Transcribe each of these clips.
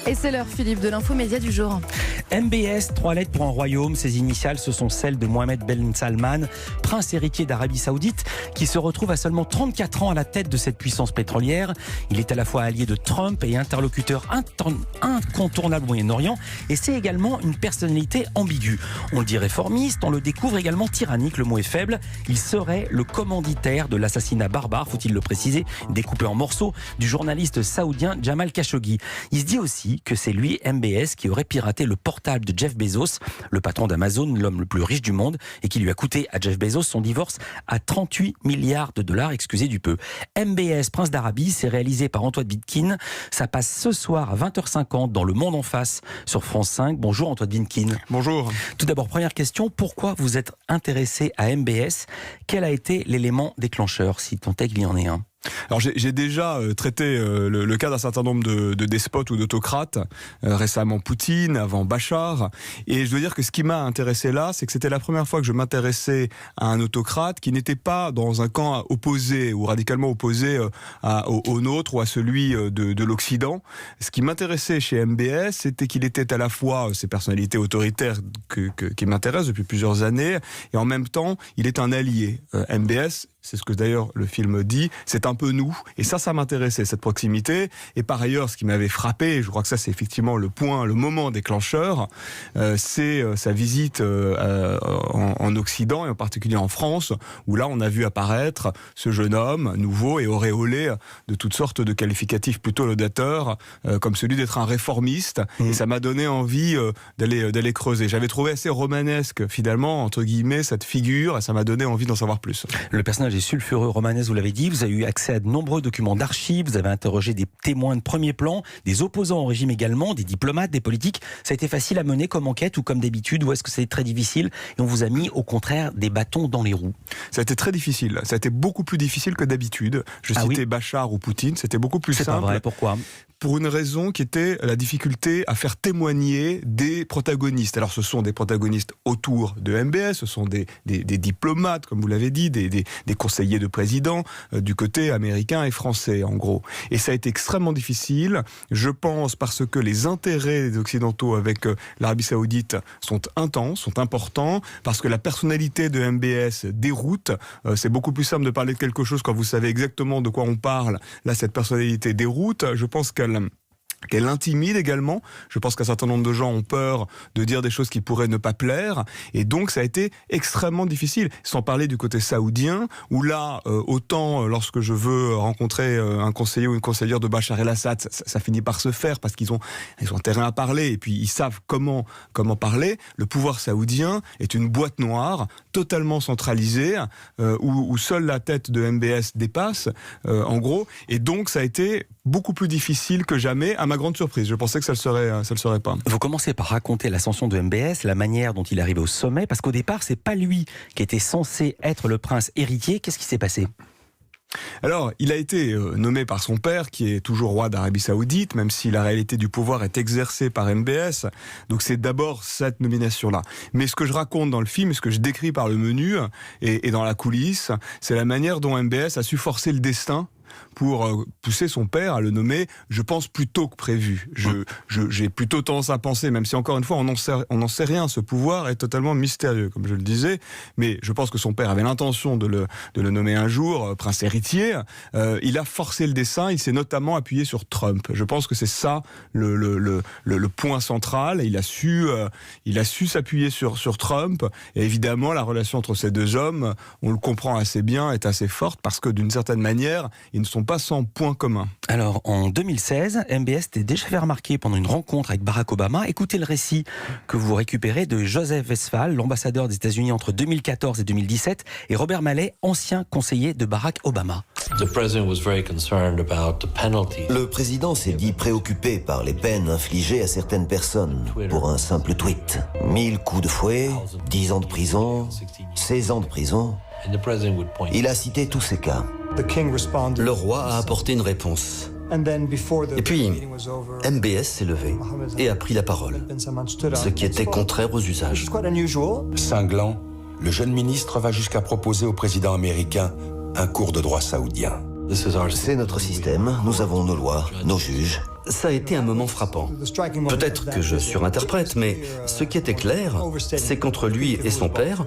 Et c'est l'heure, Philippe, de l'infomédia du jour. MBS, 3 lettres pour un royaume. Ses initiales, ce sont celles de Mohammed Ben Salman, prince héritier d'Arabie Saoudite, qui se retrouve à seulement 34 ans à la tête de cette puissance pétrolière. Il est à la fois allié de Trump et interlocuteur incontournable au Moyen-Orient. Et c'est également une personnalité ambiguë. On le dit réformiste, on le découvre également tyrannique, le mot est faible. Il serait le commanditaire de l'assassinat barbare, faut-il le préciser, découpé en morceaux, du journaliste saoudien Jamal Khashoggi. Il se dit aussi que c'est lui, MBS, qui aurait piraté le portable de Jeff Bezos, le patron d'Amazon, l'homme le plus riche du monde, et qui lui a coûté à Jeff Bezos son divorce à 38 milliards de dollars, excusez du peu. MBS, Prince d'Arabie, c'est réalisé par Antoine Bidkin. Ça passe ce soir à 20h50 dans Le Monde en face sur France 5. Bonjour Antoine Bidkin. Bonjour. Tout d'abord, première question, pourquoi vous êtes intéressé à MBS? Quel a été l'élément déclencheur, si tant est qu'il y en ait un? Alors j'ai déjà traité le cas d'un certain nombre de despotes ou d'autocrates, récemment Poutine, avant Bachar, et je dois dire que ce qui m'a intéressé là, c'est que c'était la première fois que je m'intéressais à un autocrate qui n'était pas dans un camp opposé ou radicalement opposé au nôtre ou à celui de l'Occident. Ce qui m'intéressait chez MBS, c'était qu'il était à la fois ces personnalités autoritaires qui m'intéressent depuis plusieurs années, et en même temps, il est un allié. MBS, c'est ce que d'ailleurs le film dit, c'est un peu nous, et ça m'intéressait, cette proximité. Et par ailleurs, ce qui m'avait frappé, et je crois que ça c'est effectivement le moment déclencheur, c'est sa visite en Occident, et en particulier en France, où là on a vu apparaître ce jeune homme nouveau et auréolé de toutes sortes de qualificatifs plutôt laudateurs, comme celui d'être un réformiste, et ça m'a donné envie d'aller creuser. J'avais trouvé assez romanesque, finalement, entre guillemets, cette figure, et ça m'a donné envie d'en savoir plus. Le personnage est sulfureux, romanesque, vous l'avez dit, vous avez eu accès à de nombreux documents d'archives, vous avez interrogé des témoins de premier plan, des opposants au régime également, des diplomates, des politiques. Ça a été facile à mener comme enquête ou comme d'habitude, ou est-ce que c'est très difficile et on vous a mis au contraire des bâtons dans les roues? Ça a été très difficile, ça a été beaucoup plus difficile que d'habitude. Je citais Bachar ou Poutine, c'était beaucoup plus simple. C'est pas vrai, pourquoi? Pour une raison qui était la difficulté à faire témoigner des protagonistes. Alors ce sont des protagonistes autour de MBS, ce sont des diplomates, comme vous l'avez dit, des conseillers de président du côté américain et français, en gros. Et ça a été extrêmement difficile, je pense, parce que les intérêts des Occidentaux avec l'Arabie Saoudite sont intenses, sont importants, parce que la personnalité de MBS déroute. C'est beaucoup plus simple de parler de quelque chose quand vous savez exactement de quoi on parle. Là, cette personnalité déroute. Je pense qu'elle intimide également. Je pense qu'un certain nombre de gens ont peur de dire des choses qui pourraient ne pas plaire. Et donc, ça a été extrêmement difficile. Sans parler du côté saoudien, où là, autant lorsque je veux rencontrer un conseiller ou une conseillère de Bachar el-Assad, ça finit par se faire parce qu'ils ont intérêt à parler et puis ils savent comment parler. Le pouvoir saoudien est une boîte noire, totalement centralisée, où seule la tête de MBS dépasse, en gros. Et donc, ça a été beaucoup plus difficile que jamais, à ma grande surprise. Je pensais que ça le serait pas. Vous commencez par raconter l'ascension de MBS, la manière dont il est arrivé au sommet, parce qu'au départ, c'est pas lui qui était censé être le prince héritier. Qu'est-ce qui s'est passé ? Alors, il a été nommé par son père, qui est toujours roi d'Arabie Saoudite, même si la réalité du pouvoir est exercée par MBS. Donc c'est d'abord cette nomination-là. Mais ce que je raconte dans le film, ce que je décris par le menu et dans la coulisse, c'est la manière dont MBS a su forcer le destin pour pousser son père à le nommer, je pense, plus tôt que prévu. J'ai plutôt tendance à penser, même si encore une fois on n'en sait rien, ce pouvoir est totalement mystérieux, comme je le disais, mais je pense que son père avait l'intention de le nommer un jour prince héritier. Il a forcé le dessin, il s'est notamment appuyé sur Trump. Je pense que c'est ça le point central. Il a su s'appuyer sur Trump, et évidemment la relation entre ces deux hommes, on le comprend assez bien, est assez forte, parce que d'une certaine manière, ils ne sont pas sans point commun. Alors, en 2016, MBS était déjà fait remarquer pendant une rencontre avec Barack Obama. Écoutez le récit que vous récupérez de Joseph Westphal, l'ambassadeur des États-Unis entre 2014 et 2017, et Robert Malley, ancien conseiller de Barack Obama. Le président s'est dit préoccupé par les peines infligées à certaines personnes pour un simple tweet. 1000 coups de fouet, 10 ans de prison, 16 ans de prison. Il a cité tous ces cas. Le roi a apporté une réponse. Et puis, MBS s'est levé et a pris la parole, ce qui était contraire aux usages. Cinglant, le jeune ministre va jusqu'à proposer au président américain un cours de droit saoudien. C'est notre système, nous avons nos lois, nos juges. Ça a été un moment frappant. Peut-être que je surinterprète, mais ce qui était clair, c'est qu'entre lui et son père,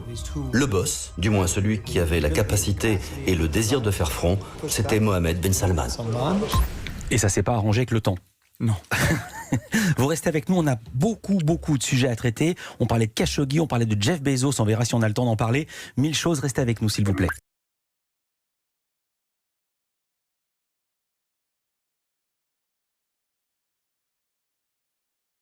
le boss, du moins celui qui avait la capacité et le désir de faire front, c'était Mohammed Ben Salman. Et ça s'est pas arrangé avec le temps. Non. Vous restez avec nous, on a beaucoup de sujets à traiter. On parlait de Khashoggi, on parlait de Jeff Bezos, on verra si on a le temps d'en parler. 1000 choses, restez avec nous s'il vous plaît.